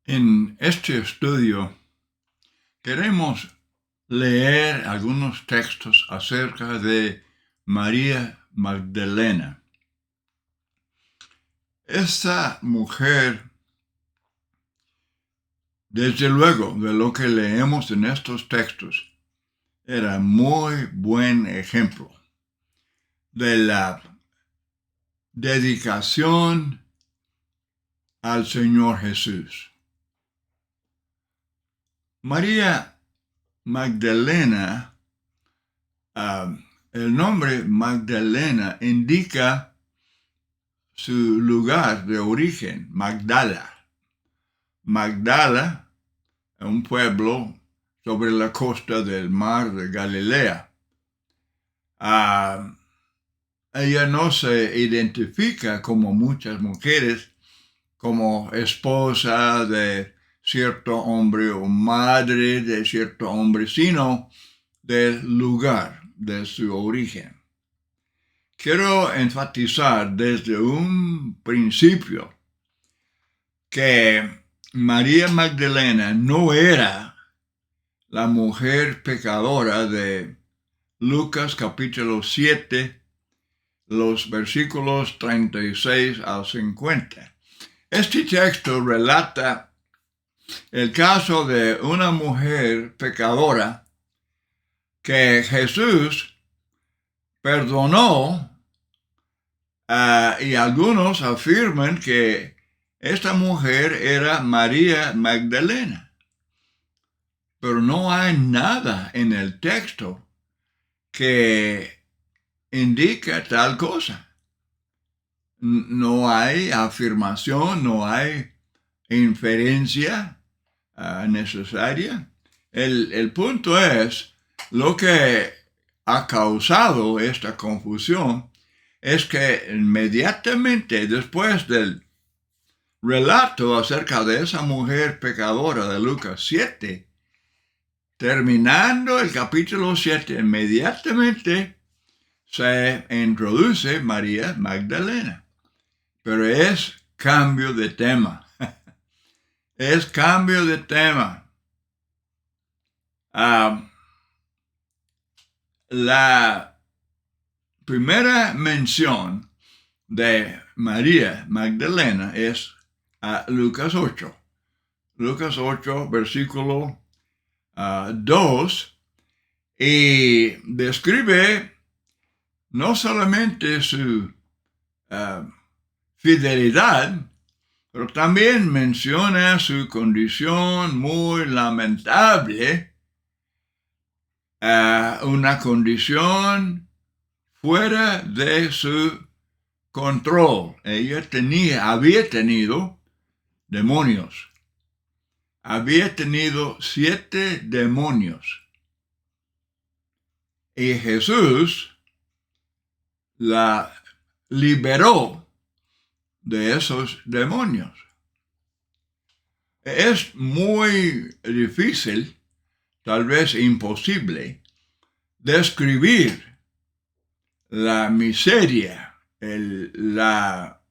En este estudio queremos leer algunos textos acerca de María Magdalena. Esta mujer, desde luego, de lo que leemos en estos textos, era muy buen ejemplo de la dedicación al Señor Jesús. María Magdalena, el nombre Magdalena indica su lugar de origen, Magdala. Magdala, un pueblo sobre la costa del mar de Galilea. Ella no se identifica como muchas mujeres, como esposa de cierto hombre o madre de cierto hombre, sino del lugar de su origen. Quiero enfatizar desde un principio que María Magdalena no era la mujer pecadora de Lucas capítulo 7, los versículos 36 al 50. Este texto relata el caso de una mujer pecadora que Jesús perdonó, y algunos afirman que esta mujer era María Magdalena. Pero no hay nada en el texto que indica tal cosa. No hay afirmación, no hay inferencia necesaria. El punto es, lo que ha causado esta confusión es que inmediatamente después del relato acerca de esa mujer pecadora de Lucas 7, terminando el capítulo 7, inmediatamente se introduce María Magdalena. Pero es cambio de tema. Es cambio de tema. La primera mención de María Magdalena es a Lucas 8. Lucas 8, versículo 2, y describe no solamente su fidelidad, pero también menciona su condición muy lamentable, una condición fuera de su control. Ella había tenido demonios. Había tenido 7 demonios. Y Jesús la liberó de esos demonios. Es muy difícil, tal vez imposible, describir la miseria, la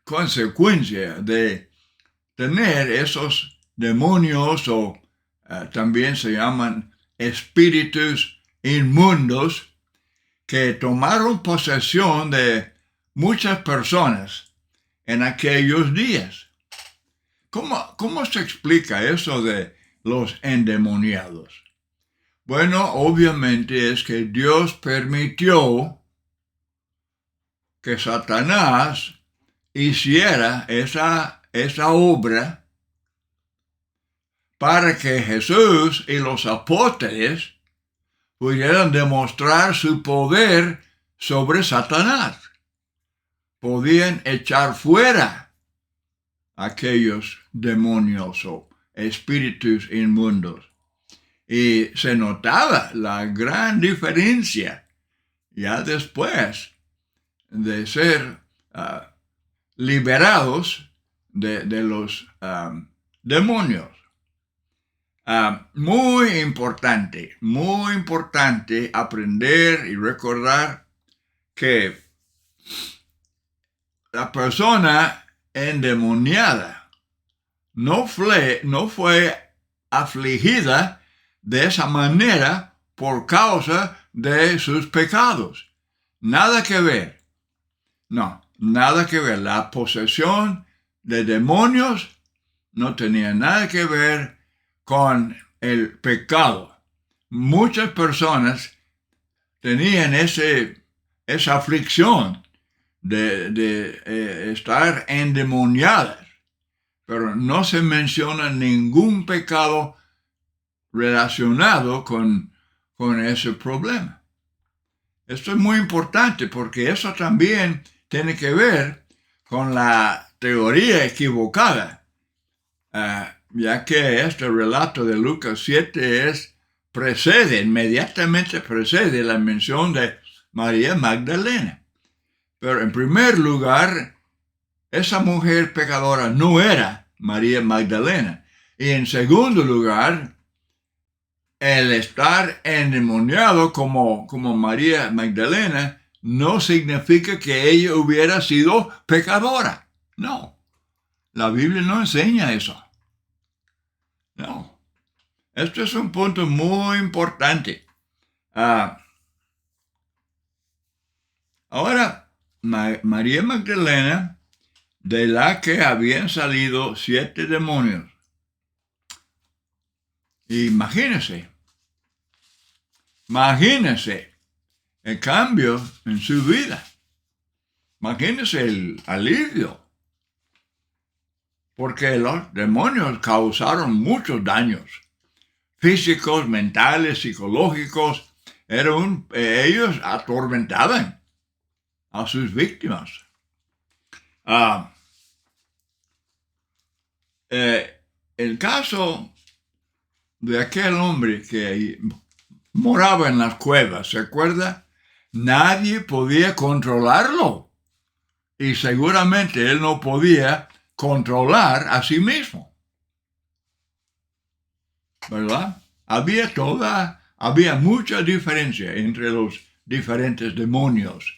consecuencia de tener esos demonios, o también se llaman espíritus inmundos, que tomaron posesión de muchas personas en aquellos días. ¿Cómo se explica eso de los endemoniados? Bueno, obviamente es que Dios permitió que Satanás hiciera esa obra para que Jesús y los apóstoles pudieran demostrar su poder sobre Satanás. Podían echar fuera aquellos demonios o espíritus inmundos. Y se notaba la gran diferencia ya después de ser liberados de los demonios. Muy importante aprender y recordar que la persona endemoniada no fue afligida de esa manera por causa de sus pecados. Nada que ver. No, nada que ver. La posesión de demonios no tenía nada que ver con el pecado. Muchas personas tenían esa aflicción de estar endemoniadas, pero no se menciona ningún pecado relacionado con ese problema. Esto es muy importante porque eso también tiene que ver con la teoría equivocada, ya que este relato de Lucas 7 inmediatamente precede la mención de María Magdalena. Pero en primer lugar, esa mujer pecadora no era María Magdalena. Y en segundo lugar, el estar endemoniado como María Magdalena no significa que ella hubiera sido pecadora. No, la Biblia no enseña eso. No, esto es un punto muy importante. Ahora, María Magdalena, de la que habían salido 7 demonios. Imagínense el cambio en su vida. Imagínense el alivio. Porque los demonios causaron muchos daños físicos, mentales, psicológicos. Ellos atormentaban a sus víctimas. El caso de aquel hombre que moraba en las cuevas, ¿se acuerda? Nadie podía controlarlo. Y seguramente él no podía controlar a sí mismo. ¿Verdad? Había mucha diferencia entre los diferentes demonios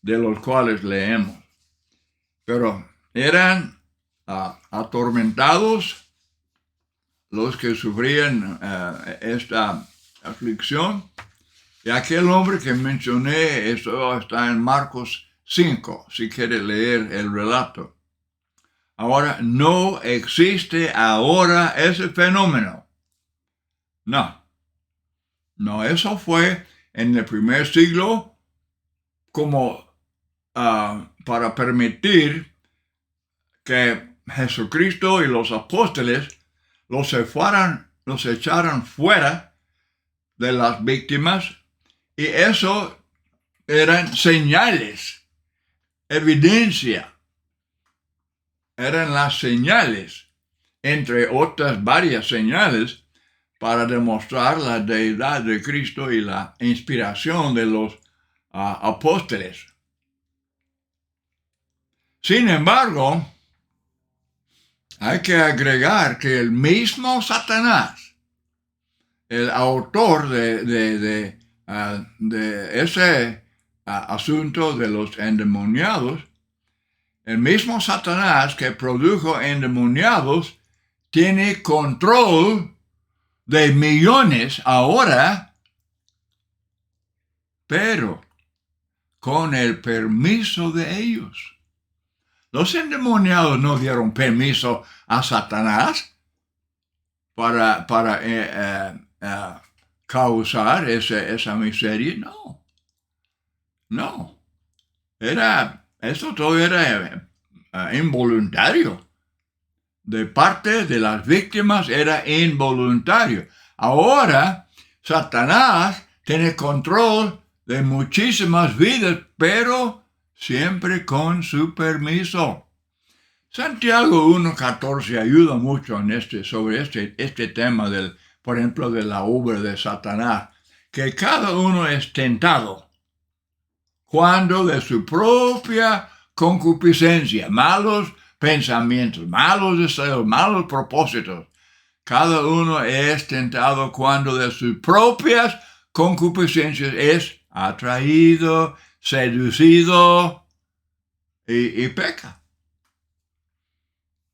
de los cuales leemos. Pero eran atormentados los que sufrían esta aflicción. Y aquel hombre que mencioné, eso está en Marcos 5, si quiere leer el relato. Ahora, no existe ahora ese fenómeno. No, eso fue en el primer siglo como para permitir que Jesucristo y los apóstoles los echaran fuera de las víctimas, y eso eran señales, evidencia. Eran las señales, entre otras varias señales, para demostrar la deidad de Cristo y la inspiración de los apóstoles. Sin embargo, hay que agregar que el mismo Satanás, el autor de ese asunto de los endemoniados, el mismo Satanás que produjo endemoniados, tiene control de millones ahora, pero con el permiso de ellos. Los endemoniados no dieron permiso a Satanás para causar esa miseria. No. Eso todo era involuntario. De parte de las víctimas era involuntario. Ahora, Satanás tiene control de muchísimas vidas, pero siempre con su permiso. Santiago 1:14 ayuda mucho sobre este tema por ejemplo, de la obra de Satanás, que cada uno es tentado cuando de su propia concupiscencia, malos pensamientos, malos deseos, malos propósitos, cada uno es tentado cuando de sus propias concupiscencias es atraído, seducido y peca.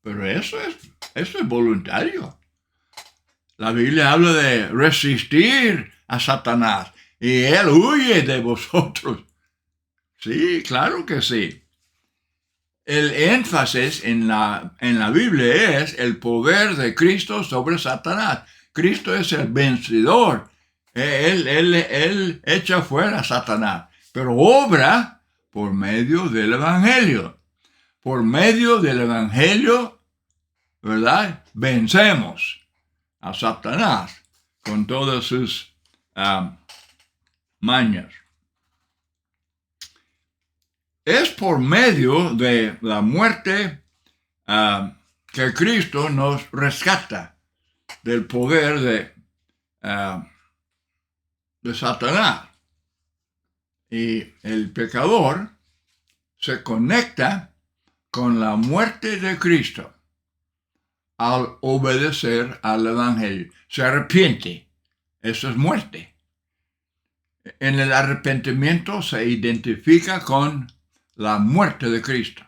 Pero eso es voluntario. La Biblia habla de resistir a Satanás y él huye de vosotros. Sí, claro que sí. El énfasis en la Biblia es el poder de Cristo sobre Satanás. Cristo es el vencedor. Él echa fuera a Satanás, pero obra por medio del Evangelio. Por medio del Evangelio, ¿verdad? Vencemos a Satanás con todas sus mañas. Es por medio de la muerte que Cristo nos rescata del poder de Satanás. Y el pecador se conecta con la muerte de Cristo al obedecer al Evangelio. Se arrepiente. Eso es muerte. En el arrepentimiento se identifica con la muerte de Cristo.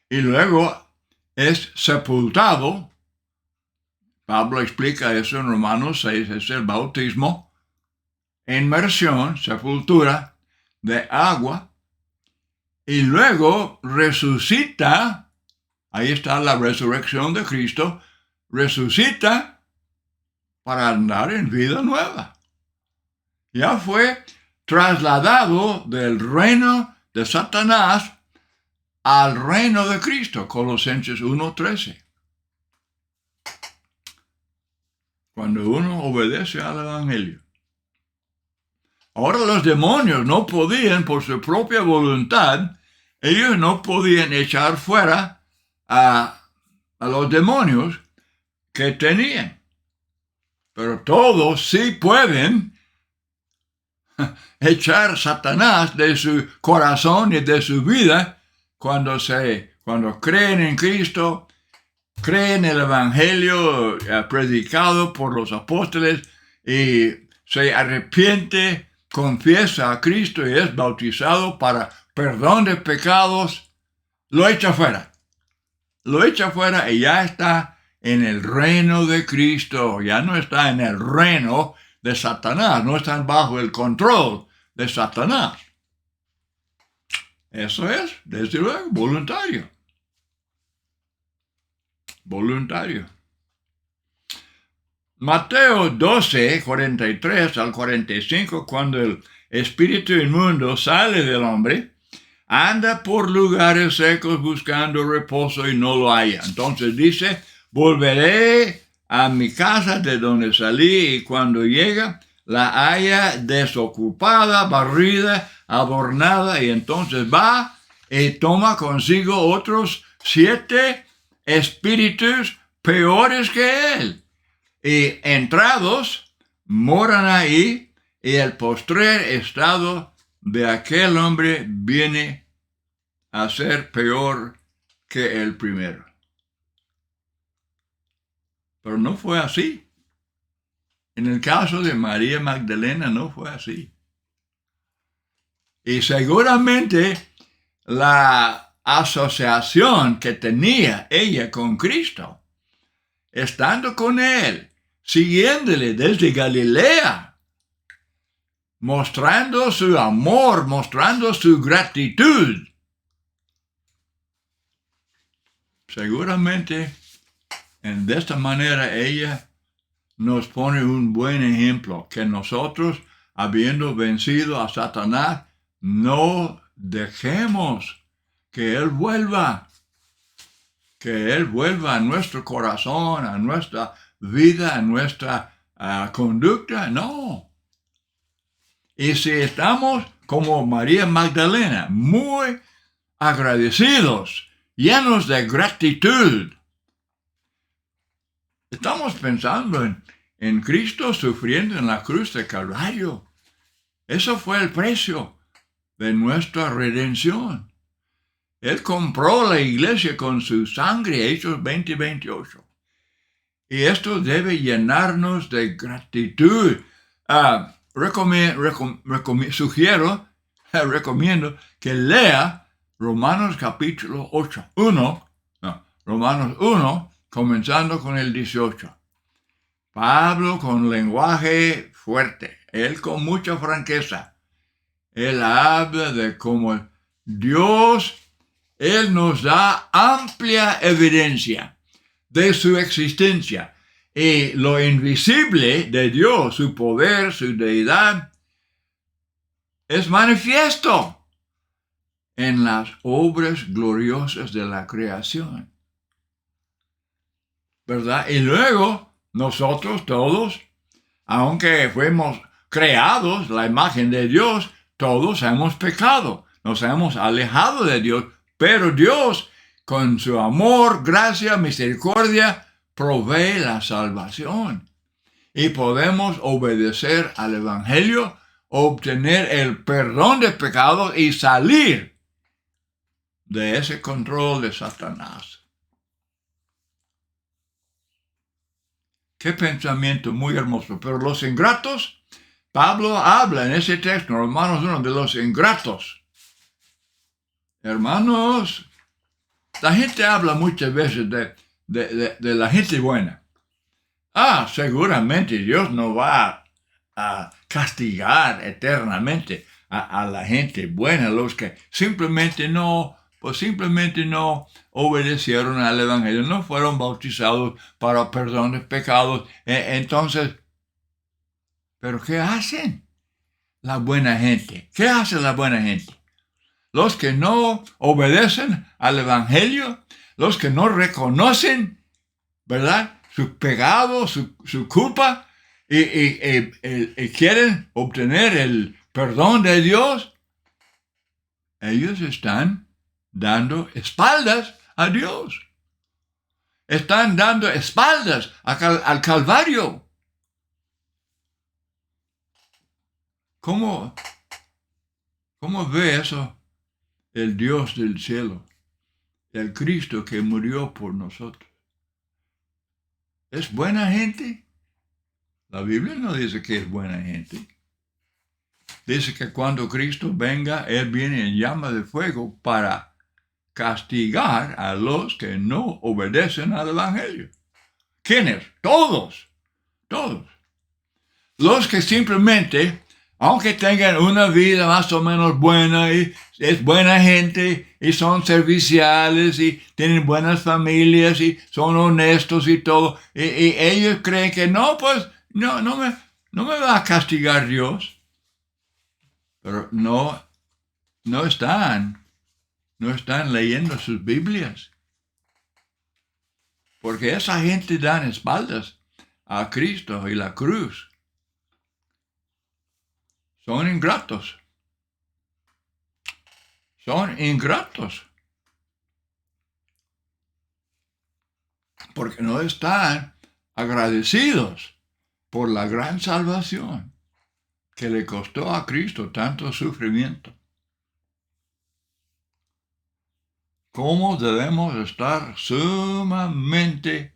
Y luego es sepultado. Pablo explica eso en Romanos 6, es el bautismo, inmersión, sepultura de agua, y luego resucita. Ahí está la resurrección de Cristo. Resucita para andar en vida nueva. Ya fue trasladado del reino de Satanás al reino de Cristo. Colosenses 1:13. Cuando uno obedece al Evangelio. Ahora los demonios no podían, por su propia voluntad, ellos no podían echar fuera a los demonios que tenían. Pero todos sí pueden echar Satanás de su corazón y de su vida cuando creen en Cristo, creen el Evangelio predicado por los apóstoles y se arrepiente, confiesa a Cristo y es bautizado para perdón de pecados, lo echa fuera. Lo echa fuera y ya está en el reino de Cristo, ya no está en el reino de Satanás, no están bajo el control de Satanás. Eso es, desde luego, voluntario. Voluntario. Mateo 12, 43 al 45, cuando el espíritu inmundo sale del hombre, anda por lugares secos buscando reposo y no lo halla. Entonces dice, volveré a mi casa de donde salí, y cuando llega, la halla desocupada, barrida, adornada, y entonces va y toma consigo otros 7 espíritus peores que él. Y entrados, moran ahí, y el postrer estado de aquel hombre viene a ser peor que el primero. Pero no fue así. En el caso de María Magdalena no fue así. Y seguramente la asociación que tenía ella con Cristo, estando con él, siguiéndole desde Galilea, mostrando su amor, mostrando su gratitud. Seguramente, de esta manera, ella nos pone un buen ejemplo, que nosotros, habiendo vencido a Satanás, no dejemos que él vuelva a nuestro corazón, a nuestra vida, a nuestra conducta. No. Y si estamos como María Magdalena, muy agradecidos, llenos de gratitud, estamos pensando en Cristo sufriendo en la cruz de Calvario. Eso fue el precio de nuestra redención. Él compró la iglesia con su sangre, Hechos 20:28. Y esto debe llenarnos de gratitud. Recomiendo que lea Romanos capítulo 8. Romanos 1, comenzando con el 18. Pablo con lenguaje fuerte, él con mucha franqueza. Él habla de cómo Dios, Él nos da amplia evidencia de su existencia. Y lo invisible de Dios, su poder, su deidad, es manifiesto en las obras gloriosas de la creación. ¿Verdad? Y luego, nosotros todos, aunque fuimos creados, la imagen de Dios, todos hemos pecado, nos hemos alejado de Dios, pero Dios, con su amor, gracia, misericordia, provee la salvación. Y podemos obedecer al Evangelio, obtener el perdón de pecados y salir de ese control de Satanás. Qué pensamiento muy hermoso. Pero los ingratos, Pablo habla en ese texto, en Romanos 1, de los ingratos. Hermanos, la gente habla muchas veces de la gente buena. Seguramente Dios no va a castigar eternamente a la gente buena, los que simplemente no obedecieron al Evangelio, no fueron bautizados para perdón de pecados. Entonces, ¿pero qué hacen la buena gente? ¿Qué hace la buena gente? Los que no obedecen al Evangelio, los que no reconocen, ¿verdad?, su pecado, su culpa, y quieren obtener el perdón de Dios, ellos están dando espaldas a Dios. Están dando espaldas al Calvario. ¿Cómo ve eso el Dios del cielo, el Cristo que murió por nosotros? ¿Es buena gente? La Biblia no dice que es buena gente. Dice que cuando Cristo venga, Él viene en llama de fuego para castigar a los que no obedecen al Evangelio. ¿Quiénes? Todos. Los que simplemente, aunque tengan una vida más o menos buena y es buena gente y son serviciales y tienen buenas familias y son honestos y todo, y ellos creen que no me va a castigar Dios. Pero no están leyendo sus Biblias. Porque esa gente dan espaldas a Cristo y la cruz. Son ingratos. Porque no están agradecidos por la gran salvación que le costó a Cristo tanto sufrimiento. ¿Cómo debemos estar sumamente...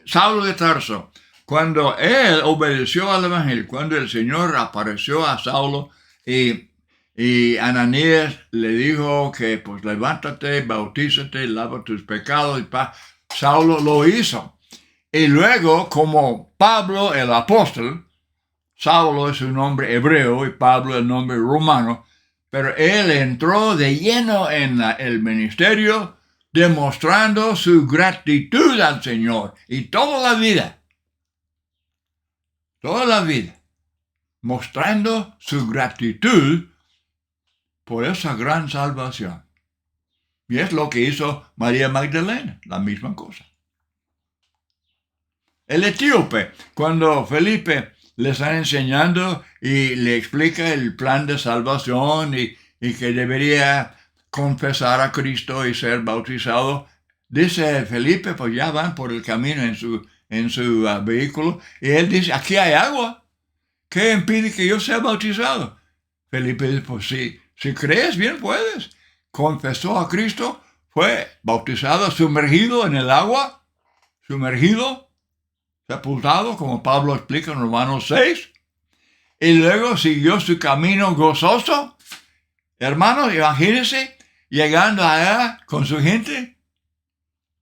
Saulo de Tarso, cuando él obedeció al Evangelio, cuando el Señor apareció a Saulo y Ananías le dijo que pues levántate, bautízate, lava tus pecados, Saulo lo hizo. Y luego, como Pablo el apóstol, Saulo es un nombre hebreo y Pablo el nombre romano, pero él entró de lleno en el ministerio, demostrando su gratitud al Señor y toda la vida, mostrando su gratitud por esa gran salvación. Y es lo que hizo María Magdalena, la misma cosa. El etíope, cuando Felipe le está enseñando y le explica el plan de salvación y que debería confesar a Cristo y ser bautizado, dice Felipe, pues ya van por el camino en su vehículo, y él dice, aquí hay agua, ¿qué impide que yo sea bautizado? Felipe dice, pues si crees, bien puedes. Confesó a Cristo, fue bautizado, sumergido en el agua, sepultado, como Pablo explica en Romanos 6, y luego siguió su camino gozoso. Hermanos, imagínense, llegando allá con su gente,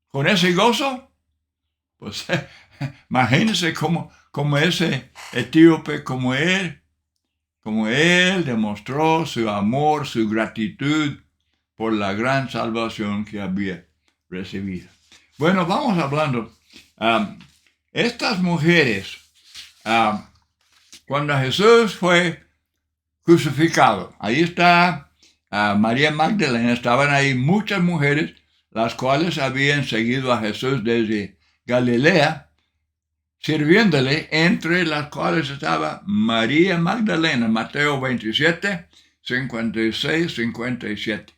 con ese gozo, pues imagínense como ese etíope, como él demostró su amor, su gratitud por la gran salvación que había recibido. Bueno, vamos hablando. Estas mujeres, cuando Jesús fue crucificado, ahí está María Magdalena, estaban ahí muchas mujeres, las cuales habían seguido a Jesús desde Galilea, sirviéndole, entre las cuales estaba María Magdalena, Mateo 27, 56, 57.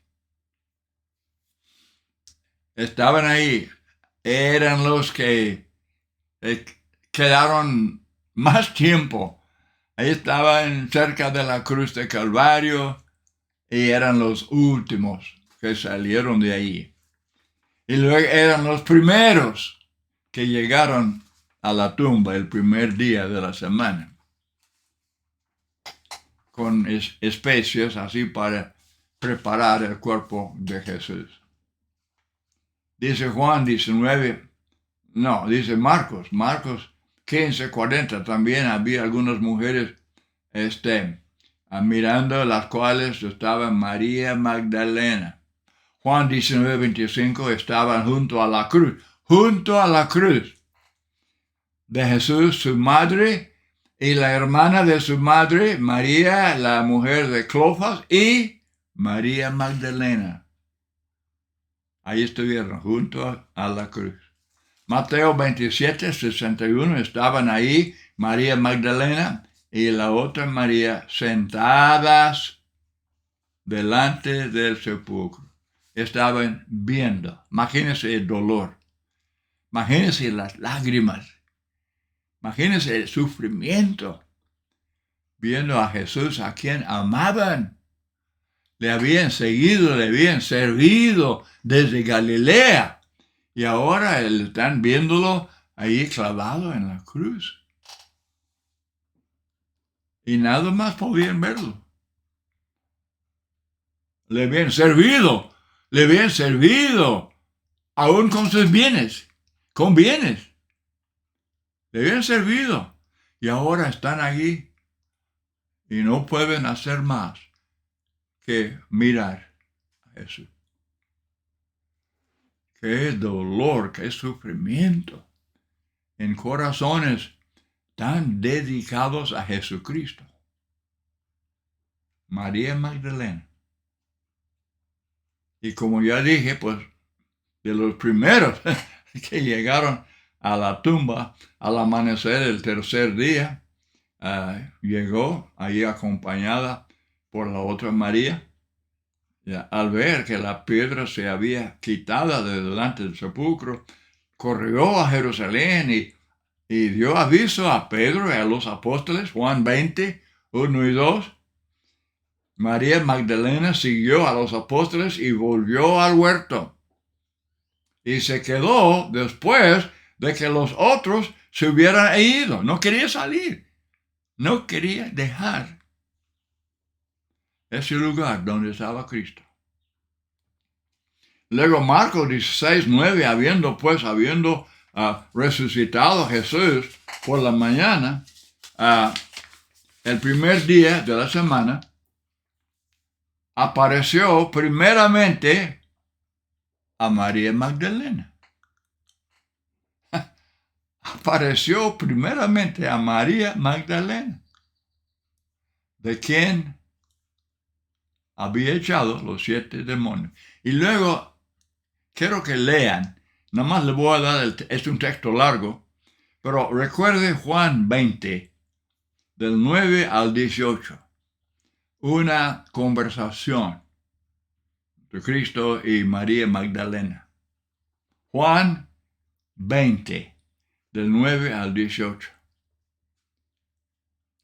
Estaban ahí, eran los que quedaron más tiempo. Ahí estaban cerca de la cruz de Calvario y eran los últimos que salieron de ahí. Y luego eran los primeros que llegaron a la tumba el primer día de la semana, con especies así para preparar el cuerpo de Jesús. Dice Juan 19, dice Marcos 15, 40, también había algunas mujeres mirando, las cuales estaban María Magdalena. Juan 19, 25 estaban junto a la cruz de Jesús, su madre, y la hermana de su madre, María, la mujer de Cleofas, y María Magdalena. Ahí estuvieron, junto a la cruz. Mateo 27, 61, estaban ahí María Magdalena y la otra María sentadas delante del sepulcro. Estaban viendo. Imagínense el dolor. Imagínense las lágrimas. Imagínense el sufrimiento. Viendo a Jesús, a quien amaban. Le habían seguido, le habían servido desde Galilea. Y ahora están viéndolo ahí clavado en la cruz. Y nada más podían verlo. Le habían servido, aún con sus bienes, con bienes. Le habían servido. Y ahora están allí y no pueden hacer más que mirar a Jesús. Qué dolor, qué sufrimiento en corazones tan dedicados a Jesucristo. María Magdalena. Y como ya dije, pues de los primeros que llegaron a la tumba al amanecer el tercer día, llegó allí acompañada por la otra María. Al ver que la piedra se había quitado de delante del sepulcro, corrió a Jerusalén y dio aviso a Pedro y a los apóstoles, Juan 20, 1 y 2. María Magdalena siguió a los apóstoles y volvió al huerto. Y se quedó después de que los otros se hubieran ido. No quería salir. No quería dejar ese lugar donde estaba Cristo. Luego Marcos 16, 9, habiendo resucitado a Jesús por la mañana, el primer día de la semana, apareció primeramente a María Magdalena. Apareció primeramente a María Magdalena, de quien había echado los 7 demonios. Y luego, quiero que lean, nada más le voy a dar, es un texto largo, pero recuerde Juan 20, del 9 al 18, una conversación de Cristo y María Magdalena. Juan 20, del 9 al 18.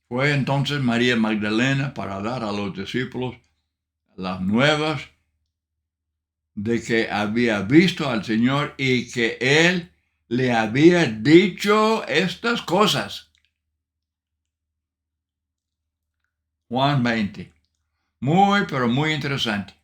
Fue entonces María Magdalena para dar a los discípulos las nuevas de que había visto al Señor y que Él le había dicho estas cosas. Juan 20. Muy, pero muy interesante.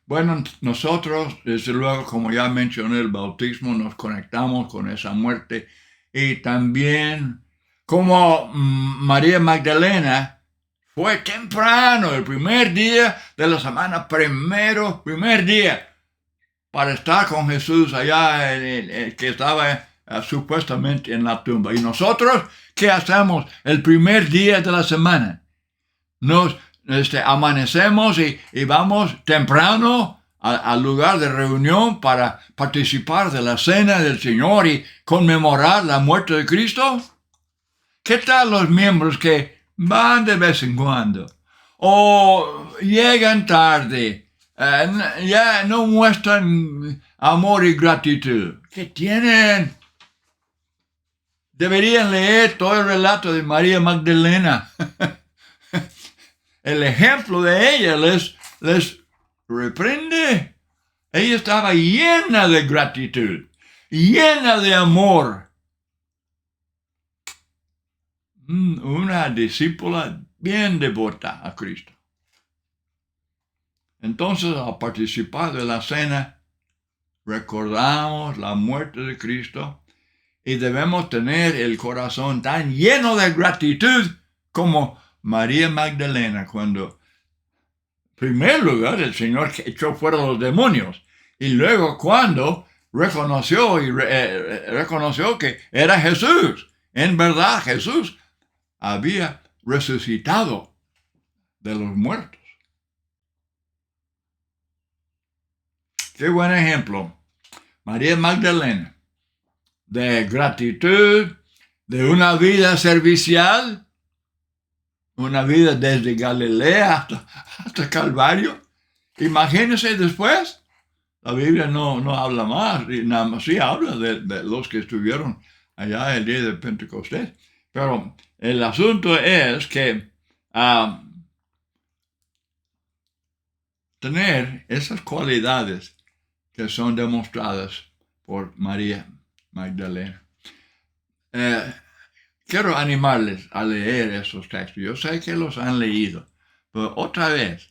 Bueno, nosotros, desde luego, como ya mencioné, el bautismo, nos conectamos con esa muerte. Y también, como María Magdalena, fue temprano, el primer día de la semana, primer día, para estar con Jesús allá, que estaba supuestamente en la tumba. ¿Y nosotros qué hacemos el primer día de la semana? Nos amanecemos y vamos temprano al lugar de reunión para participar de la cena del Señor y conmemorar la muerte de Cristo. ¿Qué tal los miembros que van de vez en cuando o llegan tarde? Ya no muestran amor y gratitud. ¿Qué tienen? Deberían leer todo el relato de María Magdalena. El ejemplo de ella les reprende. Ella estaba llena de gratitud, llena de amor. Una discípula bien devota a Cristo. Entonces, al participar de la cena, recordamos la muerte de Cristo y debemos tener el corazón tan lleno de gratitud como María Magdalena, cuando, en primer lugar, el Señor echó fuera los demonios, y luego cuando reconoció que era Jesús. En verdad, Jesús había resucitado de los muertos. Qué buen ejemplo. María Magdalena, de gratitud, de una vida servicial, una vida desde Galilea hasta Calvario. Imagínense después, la Biblia no habla más, y nada más sí habla de los que estuvieron allá el día de Pentecostés. Pero el asunto es que tener esas cualidades que son demostradas por María Magdalena. Quiero animarles a leer esos textos. Yo sé que los han leído, pero otra vez,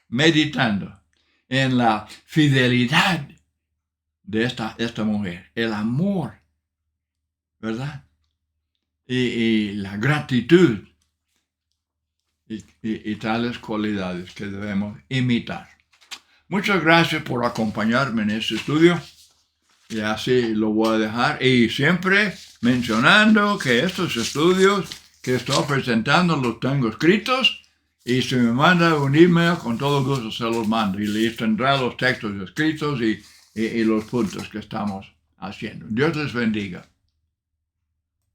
meditando en la fidelidad de esta mujer, el amor, ¿verdad? Y la gratitud y tales cualidades que debemos imitar. Muchas gracias por acompañarme en este estudio. Y así lo voy a dejar. Y siempre mencionando que estos estudios que estoy presentando los tengo escritos. Y si me manda un email, con todo gusto se los mando. Y les tendrá los textos escritos y los puntos que estamos haciendo. Dios les bendiga.